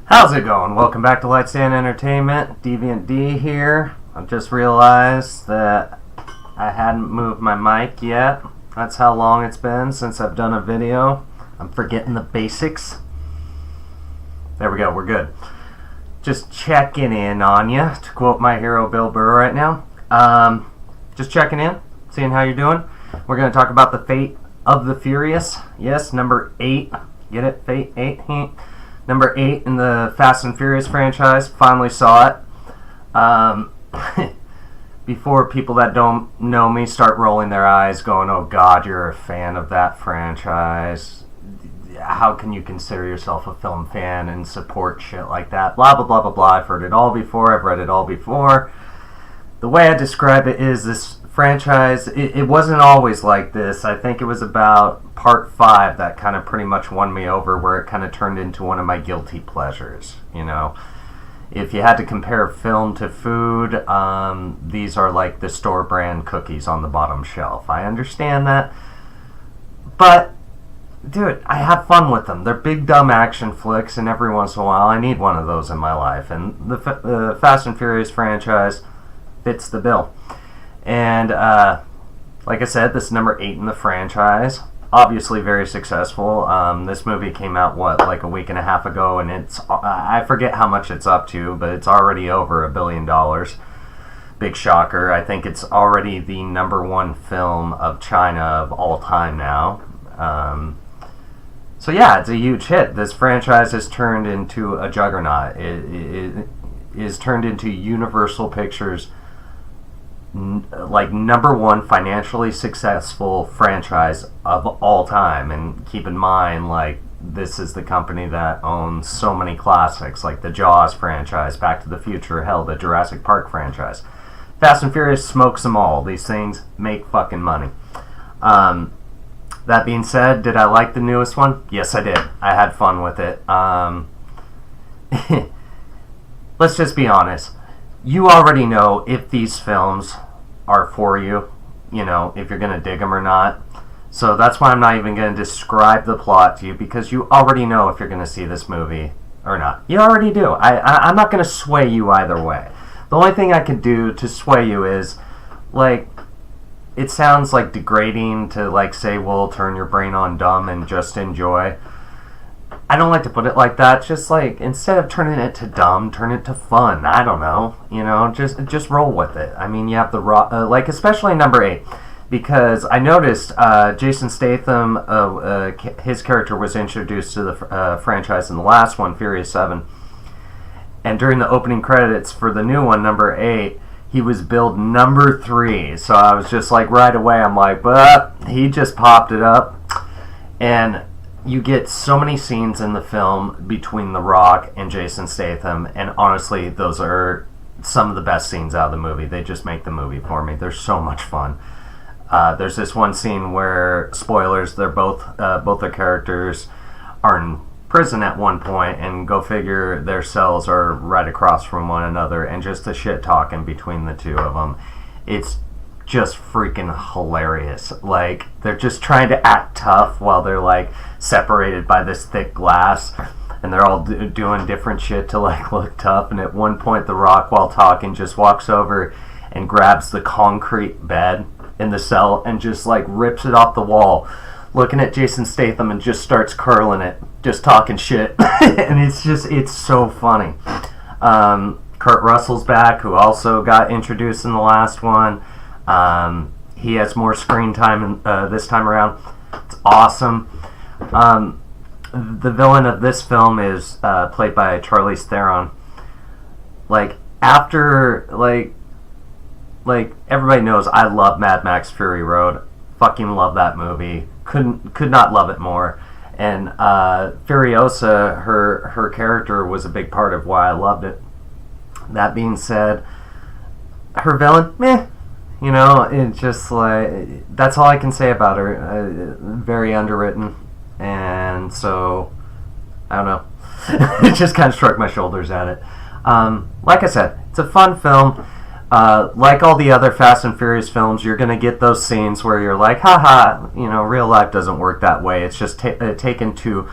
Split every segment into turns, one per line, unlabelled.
How's it going? Welcome back to Lightstand Entertainment. Deviant D here. I just realized that I hadn't moved my mic yet. That's how long it's been since I've done a video. I'm forgetting the basics. There we go, we're good. Just checking in on you, to quote my hero Bill Burr right now. Just checking in, seeing how you're doing. We're going to talk about the fate of the Furious. Yes, number 8. Get it? Fate 8? Number 8 in the Fast and Furious franchise. Finally saw it. Before people that don't know me start rolling their eyes going, oh God, you're a fan of that franchise. How can you consider yourself a film fan and support shit like that? Blah, blah, blah, blah, blah. I've heard it all before. I've read it all before. The way I describe it is this franchise, it wasn't always like this. I think it was about part 5 that kind of pretty much won me over, where it kind of turned into one of my guilty pleasures, you know. If you had to compare film to food, these are like the store brand cookies on the bottom shelf. I understand that, but dude, I have fun with them. They're big dumb action flicks, and every once in a while I need one of those in my life, and the Fast and Furious franchise fits the bill. And like I said, this is number 8 in the franchise. Obviously very successful. This movie came out, like a week and a half ago, and it's, I forget how much it's up to, but it's already over $1 billion. Big shocker. I think it's already the number 1 film of China of all time now. So yeah, it's a huge hit. This franchise has turned into a juggernaut. It is turned into Universal Pictures' like number 1 financially successful franchise of all time. And keep in mind, like, this is the company that owns so many classics like the Jaws franchise, Back to the Future, hell, the Jurassic Park franchise. Fast and Furious smokes them all. These things make fucking money. That being said, did I like the newest one? Yes, I did. I had fun with it. Let's just be honest. You already know if these films are for you, you know, if you're going to dig them or not. So that's why I'm not even going to describe the plot to you, because you already know if you're going to see this movie or not. You already do. I'm not going to sway you either way. The only thing I can do to sway you is, like, it sounds like degrading to, like, say, well, turn your brain on dumb and just enjoy. I don't like to put it like that. Just, like, instead of turning it to dumb, turn it to fun. I don't know. You know, just roll with it. I mean, you have the like, especially number 8, because I noticed Jason Statham, his character was introduced to the franchise in the last one, Furious 7. And during the opening credits for the new one, number 8, he was billed number 3. So I was just like, right away, I'm like, but he just popped it up. And you get so many scenes in the film between The Rock and Jason Statham, and honestly, those are some of the best scenes out of the movie. They just make the movie for me. They're so much fun. There's this one scene where, spoilers, they're both their characters are in prison at one point, and go figure, their cells are right across from one another, and just the shit talking between the two of them. It's just freaking hilarious. Like, they're just trying to act tough while they're, like, separated by this thick glass, and they're all doing different shit to, like, look tough. And at one point, The Rock, while talking, just walks over and grabs the concrete bed in the cell and just, like, rips it off the wall, looking at Jason Statham, and just starts curling it, just talking shit. And it's so funny. Kurt Russell's back, who also got introduced in the last one. He has more screen time this time around. It's awesome. The villain of this film is played by Charlize Theron. Like, after, like everybody knows, I love Mad Max Fury Road. Fucking love that movie. Could not love it more. And Furiosa, her character was a big part of why I loved it. That being said, her villain, meh. You know, it's just like, that's all I can say about her. Very underwritten. And so, I don't know. Just kind of shrugged my shoulders at it. Like I said, it's a fun film. Like all the other Fast and Furious films, you're going to get those scenes where you're like, haha, you know, real life doesn't work that way. It's just taken to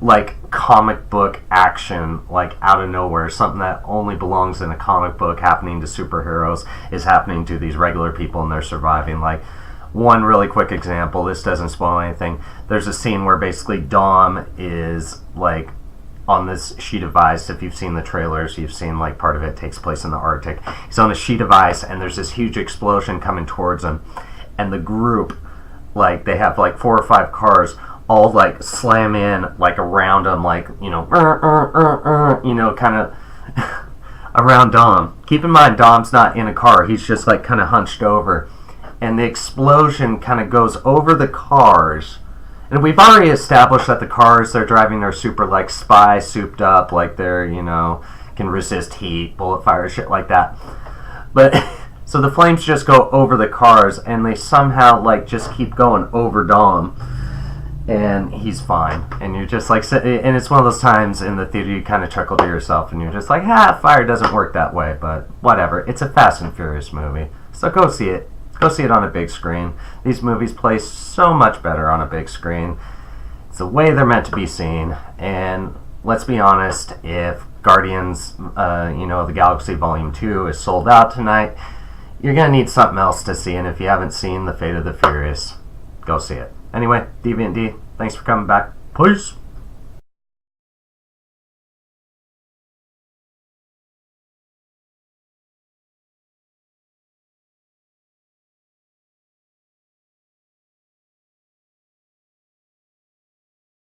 like comic book action, like out of nowhere, something that only belongs in a comic book happening to superheroes is happening to these regular people, and they're surviving. Like, one really quick example, this doesn't spoil anything, there's a scene where basically Dom is like on this sheet of ice. If you've seen the trailers, you've seen like part of it takes place in the Arctic. He's on a sheet of ice and there's this huge explosion coming towards him, and the group, like, they have like 4 or 5 cars all like slam in like around him, like, you know, kind of around Dom. Keep in mind, Dom's not in a car, he's just like kind of hunched over, and the explosion kind of goes over the cars. And we've already established that the cars they're driving are super like spy souped up, like they're, you know, can resist heat, bullet fire, shit like that. But so the flames just go over the cars, and they somehow like just keep going over Dom, and he's fine. And you're just like, and it's one of those times in the theater you kind of chuckle to yourself, and you're just like, fire doesn't work that way, but whatever. It's a Fast and Furious movie, so go see it. Go see it on a big screen. These movies play so much better on a big screen. It's the way they're meant to be seen. And let's be honest, if Guardians, the Galaxy Volume 2 is sold out tonight, you're going to need something else to see. And if you haven't seen The Fate of the Furious, go see it. Anyway, Deviant D, thanks for coming back. Peace.